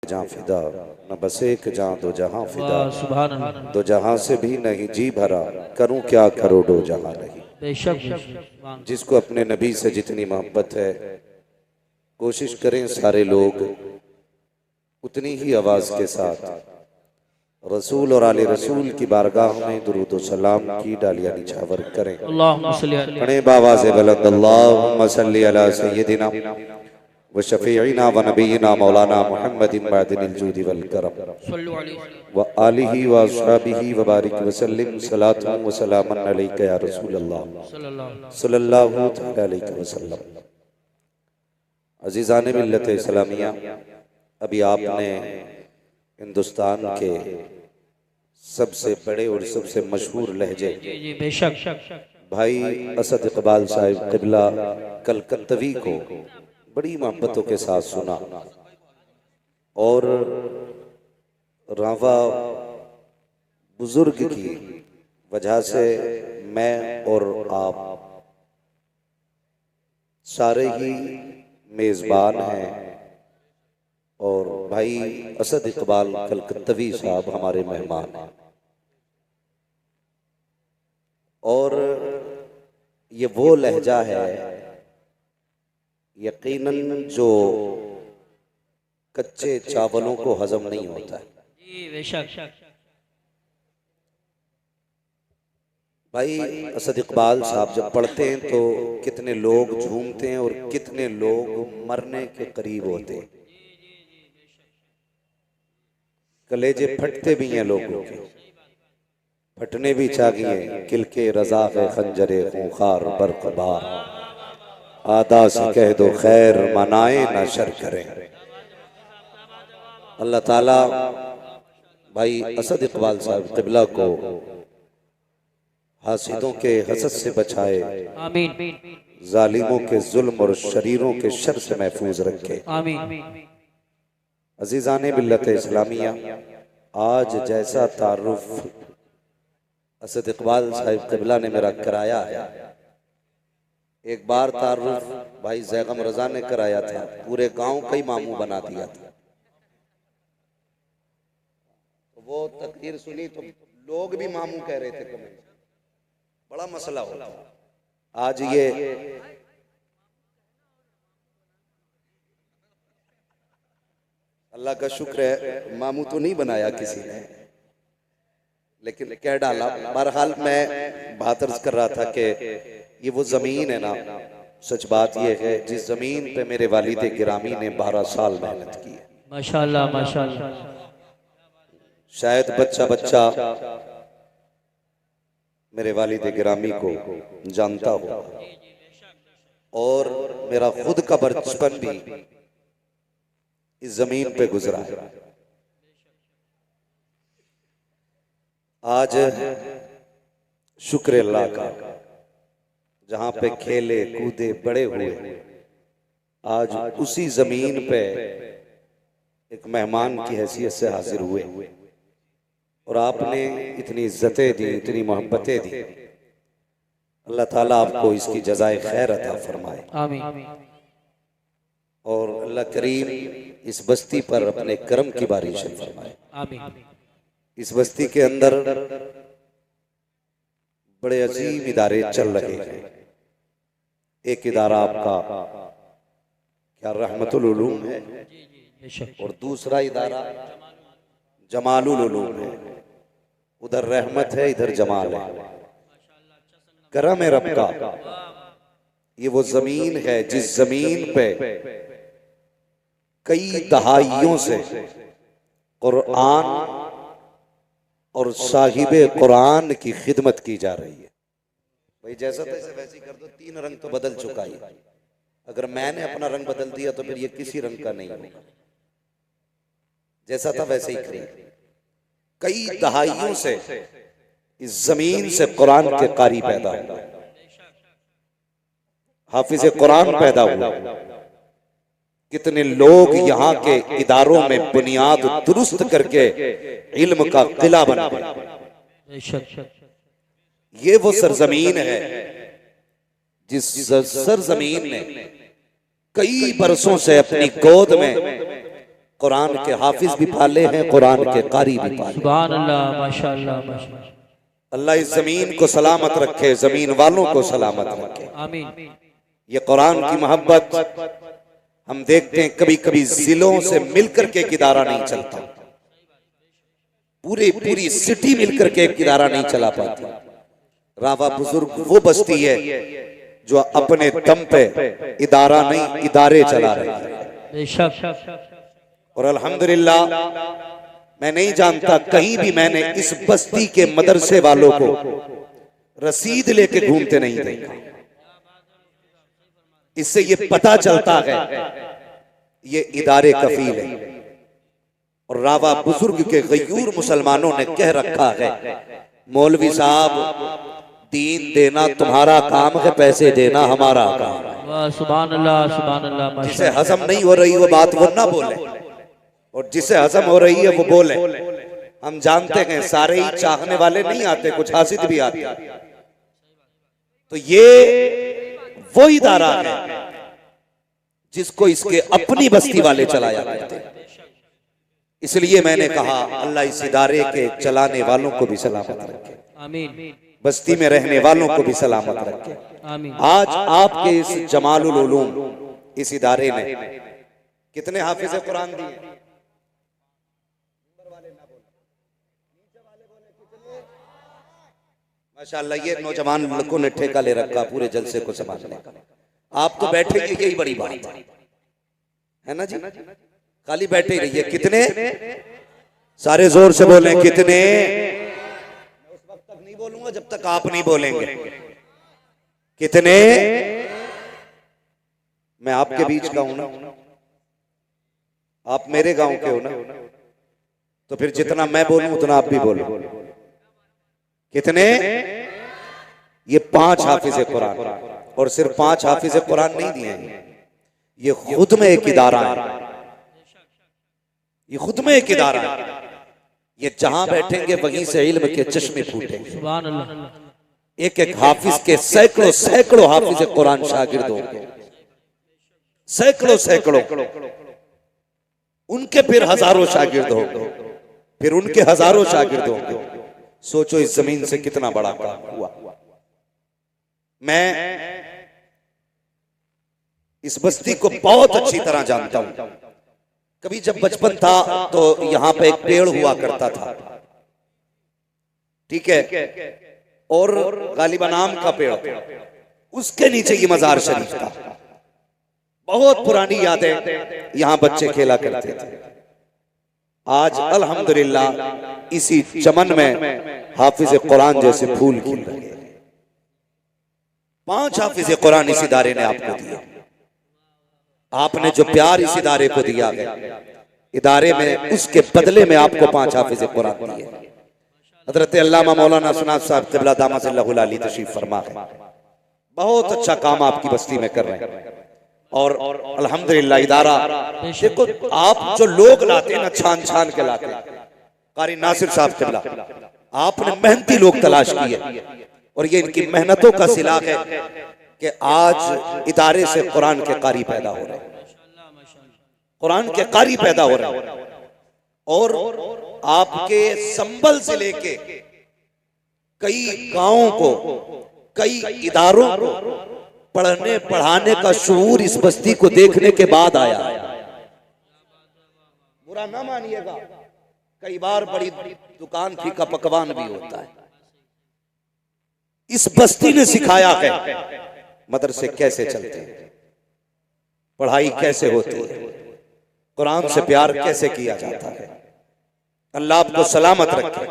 जहाँ फिदा, न बस एक जहाँ दो जहाँ फिदा, सुभान अल्लाह। दो जहाँ से भी नहीं जी भरा, करूं क्या करोड़ों जहाँ नहीं। बेशक बेशक। जिसको अपने नबी से जितनी मोहब्बत है, कोशिश करें सारे लोग उतनी ही आवाज के साथ रसूल और आले रसूल की बारगाह में दुरूद व सलाम की डालियां निछावर करें। अल्लाहुम्मा सल्ली अला पढ़े बाबा से बुलंद अल्लाहुम्मा सल्ली अला सय्यदिना व शफीईना व नबीना मौलाना मुहम्मदिन बादिल जूदी वल करम सल्लु अलैहि व आलिहि व अस्हाबिहि व बारिक व सल्लिम सलातु व सलामन अलैका या रसूल अल्लाह सल्लल्लाहु सल्लल्लाहु तआला अलैहि वसल्लम। अजीज़ान मिल्लत इस्लामिया, अभी आपने हिंदुस्तान के सबसे बड़े और सबसे मशहूर लहजे जी जी बेशक। भाई असद इकबाल साहिब क़िबला कलकत्तवी को बड़ी मोहब्बतों के साथ सुना, और रावा बुजुर्ग की वजह से मैं और आप सारे ही मेज़बान हैं, और भाई असद इकबाल कलकत्तवी साहब हमारे मेहमान हैं। और ये वो लहजा है यकीनन जो कच्चे चावलों को हजम नहीं होता है। जी बेशक। भाई असद इकबाल साहब जब पढ़ते हैं तो कितने लोग झूमते हैं और कितने लोग मरने के करीब होते हैं, कलेजे फटते भी हैं लोगों के, फटने भी चाहिए। किलके रजा है खंजरे खूंखार बरकबार, आदा से कह दो खैर मनाए ना शर करें। अल्लाह ताला भाई असद इकबाल साहब क़िबला को हासिदों के हसद से बचाए, आमीन जालिमों के जुल्म और शरीरों के शर से महफूज रखे। आमीन। अजीज़ाने मिल्लत इस्लामिया, आज जैसा तारुफ असद इकबाल साहिब क़िबला ने मेरा कराया है, एक बार तारुफ भाई ज़ैगम रजा ने कराया था, पूरे गांव का ही मामू बना दिया था। वो तकरीर सुनी तो लोग भी मामू कह रहे थे, कमेंट बड़ा मसला होता। आज ये अल्लाह का शुक्र है मामू तो नहीं बनाया किसी ने, लेकिन कह डाला। बहरहाल मैं बात अर्ज कर रहा था कि ये वो जमीन है ना, सच बात ये है जिस जमीन पे मेरे वालिद गिरामी ने 12 साल मेहनत की है। माशाअल्लाह माशाअल्लाह। शायद बच्चा बच्चा मेरे वालिद गिरामी को जानता हो, और मेरा खुद का बचपन भी इस जमीन पे गुजरा है। आज शुक्र अल्लाह का, जहां पे खेले कूदे बड़े हुए, आज उसी जमीन पे एक मेहमान की हैसियत से हाजिर हुए, और आपने इतनी इज्जतें दी, इतनी मोहब्बतें दी। अल्लाह ताला आपको इसकी जज़ाए खैर अता फरमाए, आमीन। और अल्लाह करीम इस बस्ती पर अपने करम की बारिश फरमाए। आमीन। इस बस्ती के अंदर बड़े अजीम इदारे चल रहे हैं। एक इदारा आपका क्या रहमतुल उलूम है, और दूसरा इदारा जमालुल उलूम है। उधर रहमत है, इधर जमाल है। करम है रब का। ये वो जमीन है जिस जमीन पे कई दहाइयों से कुरान और साहिबे कुरान की खिदमत की जा रही है। भाई जैसा तैसे वैसे कर दो, 3 रंग तो बदल चुका है। अगर मैंने अपना रंग बदल दिया तो फिर ये किसी रंग का नहीं होगा। जैसा था वैसे ही करिए। कई दहाइयों से इस जमीन से कुरान के कारी पैदा हुए, हाफिज कुरान पैदा हुआ। कितने लोग यहाँ के इदारों में बुनियाद दुरुस्त करके इल्म का किला बना गए। ये वो सरजमीन है जिस सरजमीन ने कई बरसों से अपनी गोद में कुरान के हाफिज भी पाले हैं, कुरान के कारी भी पाले। सुभान अल्लाह, माशाअल्लाह माशाअल्लाह। अल्लाह इस जमीन को सलामत रखे, जमीन वालों को सलामत रखे। आमीन। ये कुरान की मोहब्बत हम देखते हैं कभी कभी जिलों से मिलकर के एक इदारा नहीं चलता, पूरी सिटी मिलकर के एक इदारा नहीं चला पाती। रावा बुजुर्ग वो बस्ती है जो अपने दम पे इदारा नहीं इदारे चला रही है। बेशक। और अल्हम्दुलिल्लाह मैं नहीं जानता कहीं भी मैंने इस बस्ती के मदरसे वालों को रसीद लेके घूमते नहीं देखा। इससे ये पता चलता है ये इदारे कफील है। और रावा बुजुर्ग के गयूर मुसलमानों ने कह रखा है, मौलवी साहब दीन देना तुम्हारा काम है, पैसे देना हमारा काम है। वाह, सुभान अल्लाह सुभान अल्लाह। जिसे हजम नहीं हो रही वो बात वो ना बोले, और जिसे हजम हो रही है वो बोले। हम जानते हैं सारे ही चाहने वाले नहीं आते, कुछ हासिद भी आते। तो ये वो इदारा है जिसको इसके अपनी बस्ती वाले चलाया करते। इसलिए मैंने कहा अल्लाह इस इदारे के चलाने वालों को भी सलामत रखे, आमीन। बस्ती में रहने वालों को भी सलामत रखे। आमीन। आज आपके इस जमालुल उलूम इस इदारे ने कितने हाफिज कुरान दिए? माशाअल्लाह, ये नौजवान लड़कों ने ठेका ले रखा पूरे जलसे को संभालने का। आप तो बैठे ही, यही बड़ी बात है ना जी, खाली बैठे ही रहिए। कितने? सारे जोर से बोलें कितने। मैं उस वक्त तक नहीं बोलूंगा जब तक आप नहीं बोलेंगे। कितने? मैं आपके बीच का हूं ना, आप मेरे गांव के हो ना, तो फिर जितना मैं बोलूं उतना आप भी बोलो। कितने? ये 5 हाफिज कुरान, और सिर्फ 5 हाफिज कुरान नहीं दिए हैं, ये खुद में एक इदारा है। ये खुद में एक इदारा है। ये जहां बैठेंगे वहीं से इल्म के चश्मे फूटेंगे। सुभान अल्लाह। एक एक हाफिज के सैकड़ों हाफिज कुरान शागिर्द होंगे, सैकड़ों। उनके फिर हजारों शागिर्द होंगे, फिर उनके हजारों शागिर्द होंगे। सोचो इस जमीन से कितना बड़ा काम हुआ। मैं इस बस्ती को बहुत अच्छी तरह जानता हूं। कभी जब बचपन था तो यहां पे एक पेड़ हुआ करता था, ठीक है, और गालिबा नाम का पेड़, उसके नीचे ये मजार शरीफ था। बहुत पुरानी यादें, यहां बच्चे खेला करते थे। आज अल्हम्दुलिल्लाह इसी चमन में हाफिज कुरान जैसे फूल खिल रहे हैं। 5 हाफिज कुरान इस इदारे ने आपको दिया। आपने जो प्यार इस इदारे को दिया है, इदारे में उसके बदले में आपको 5 हाफिज कुरान दिए। हजरत अल्लामा मौलाना सुनाद साहब क़िबला दामतल्लाहुल अली तशरीफ फरमा है। बहुत अच्छा काम आपकी बस्ती में कर रहे हैं। और अल्हम्दुलिल्लाह इदारा, देखो आप जो लोग लाते हैं ना, छान के लाते हैं। कारी नासिर साहब क़िबला, आपने मेहनती लोग तलाश किए, और ये इनकी मेहनतों का सिला है कि आज इदारे से कुरान के कारी पैदा हो रहे हैं, कुरान के कारी पैदा हो रहे हैं। और आपके संबल से लेके कई गांवों को, कई इदारों को पढ़ने पढ़ाने का शऊर इस बस्ती को देखने के बाद आया। बुरा ना मानिएगा, कई बार बड़ी दुकान फीका पकवान भी होता है। इस बस्ती ने सिखाया है मदरसे कैसे चलते हैं, पढ़ाई कैसे होती है, कुरान से प्यार कैसे किया जाता है। अल्लाह आपको सलामत रखे।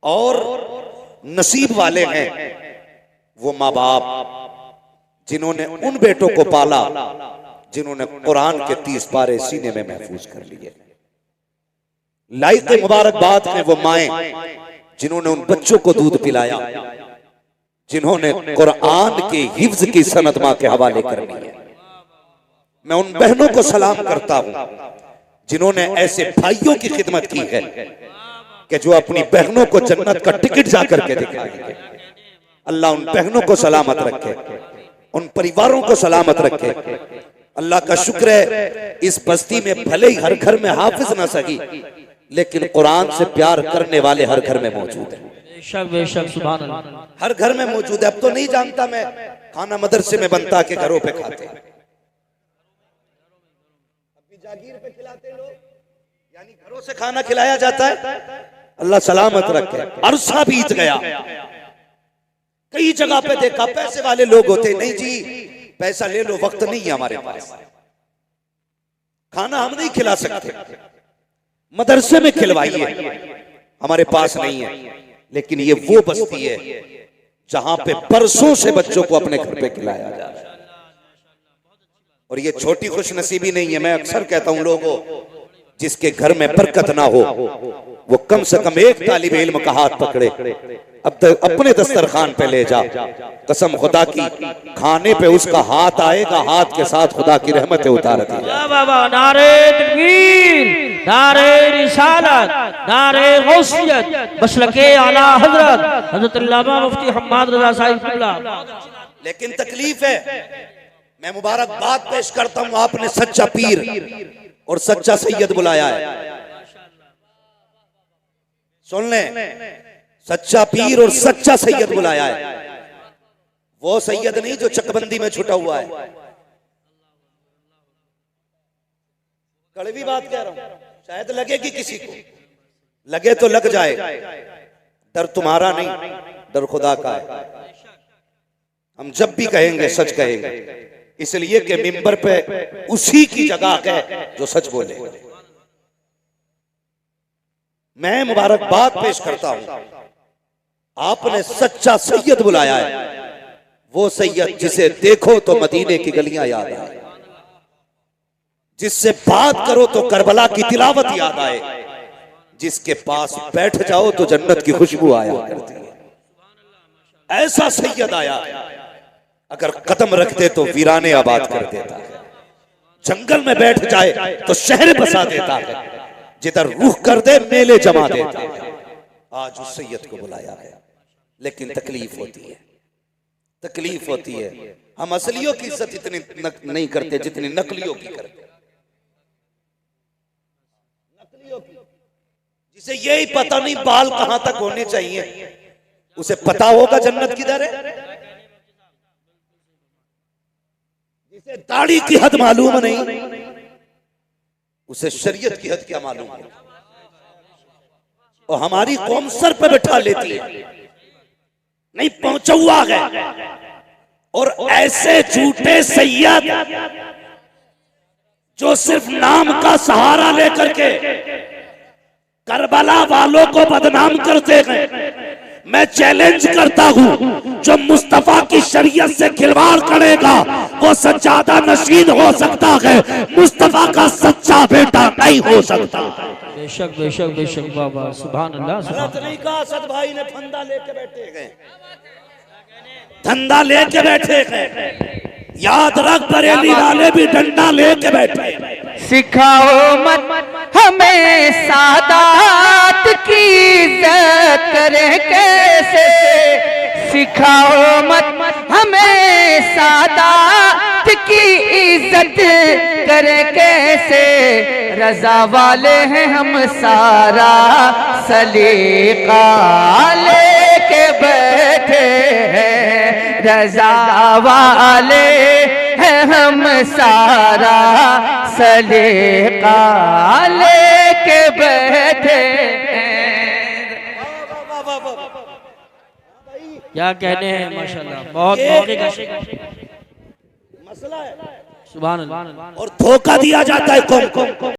और नसीब वाले हैं वो माँ बाप जिन्होंने उन बेटों को पाला जिन्होंने कुरान के 30 पारे सीने में महफूज कर लिए। लाइक मुबारकबाद हैं वो माएं जिन्होंने उन बच्चों को दूध पिलाया, जिन्होंने कुरान के हिफ्ज की सनद मां के हवाले कर दी है। मैं उन बहनों को सलाम करता हूं जिन्होंने ऐसे भाइयों की खिदमत की है कि जो अपनी बहनों को जन्नत का टिकट जाकर के दिखाएंगे। अल्लाह उन बहनों को सलामत रखे, उन परिवारों को सलामत रखे। अल्लाह का शुक्र है इस बस्ती में भले ही हर घर में हाफिज ना सकी, लेकिन कुरान से प्यार करने वाले हर घर में मौजूद है। बेशक बेशक सुभान अल्लाह, हर घर में मौजूद है। अब तो नहीं जानता मैं, खाना मदरसे में बनता के घरों पे खाते, अभी जागीर पे खिलाते लोग, यानी घरों से खाना खिलाया जाता है। अल्लाह सलामत रखे। अरसा बीत गया, कई जगह पे देखा पैसे वाले लोग होते, नहीं जी पैसा ले लो, वक्त नहीं है हमारे पास, खाना हम नहीं खिला सकते, मदरसे में खिलवाइए, हमारे पास नहीं है। लेकिन ये वो बस्ती है जहां पे बरसों से बच्चों को अपने घर पे खिलाया जा रहा है। और ये छोटी खुशनसीबी नहीं है। मैं अक्सर कहता हूं लोगों, जिसके घर में बरकत ना हो वो कम से कम एक तालिब इल्म का हाथ पकड़े, अब तक अपने दस्तरखान पे ले जा, कसम खुदा की खाने पे उसका हाथ आएगा, हाथ के साथ खुदा की रहमतें उतार दी। वाह वाह वाह, नारे तकबीर, नारे रिसालत, नारे गौसियत, मसलके आला हजरत हजरत अल्लामा मुफ्ती हम्माद रजा साहिब किबला। लेकिन तकलीफ है, मैं मुबारकबाद पेश करता हूं, आपने सच्चा पीर और सच्चा सैयद बुलाया है। सुन ले, सच्चा पीर और सच्चा सैयद बुलाया है। वो सैयद नहीं जो चकबंदी में छुटा हुआ है। कड़वी बात कह रहा हूं, शायद लगेगी किसी को, लगे तो लग जाए। डर तुम्हारा नहीं, डर खुदा का है। हम जब भी कहेंगे सच कहेंगे, इसलिए कि मिंबर पे उसी की जगह है जो सच बोले। मैं मुबारकबाद पेश करता हूं, आपने सच्चा सैयद बुलाया है। वो सैयद जिसे देखो तो मदीने की गलियां याद आए, जिससे बात करो तो करबला की तिलावत याद आए, जिसके पास बैठ जाओ तो जन्नत की खुशबू आया करती है। ऐसा सैयद आया, अगर कदम रखते तो वीराने आबाद कर देता है, जंगल में बैठ जाए तो शहर बसा देता है, जिधर रूह कर दे मेले जमा देता है। आज उस सैयद को बुलाया गया, लेकिन तकलीफ होती है, तकलीफ होती है। हम असलियों की इज्जत इतनी नहीं करते जितनी नकलियों की करते। नकलियों की, जिसे यही पता नहीं बाल कहां तक होने चाहिए, उसे पता होगा जन्नत किधर है। जिसे दाढ़ी की हद मालूम नहीं, उसे शरीयत की हद क्या मालूम है। और हमारी कौम सर पे बैठा लेती है, नहीं पहुंचा हुआ है। और ऐसे झूठे सैयद जो सिर्फ नाम का सहारा लेकर के करबला वालों को बदनाम करते हैं, मैं चैलेंज करता हूं, जो मुस्तफा की शरीयत से खिलवाड़ करेगा वो सज्जादा नशीन हो सकता है, मुस्तफा का सच्चा बेटा नहीं हो सकता। बेशक बेशक बेशक, बाबा सुभान अल्लाह। गलत नहीं कहा, असद भाई ने फंदा लेके बैठे गए, धंधा लेके बैठे गए। याद रख, बरेली वाले भी डंडा लेके बैठे। सिखाओ मत हमें सादात की इज्जत करें कैसे, सिखाओ मत हमें सादात की इज्जत करें कैसे। रजा वाले हैं हम, सारा सलीका लेके बैठे हैं। रजा वाले हैं हम, सारा सलीका लेके बैठे हैं। क्या कहने हैं, माशाल्लाह, बहुत मौके का मसला है, सुभान अल्लाह। और धोखा दिया जाता है कौम को।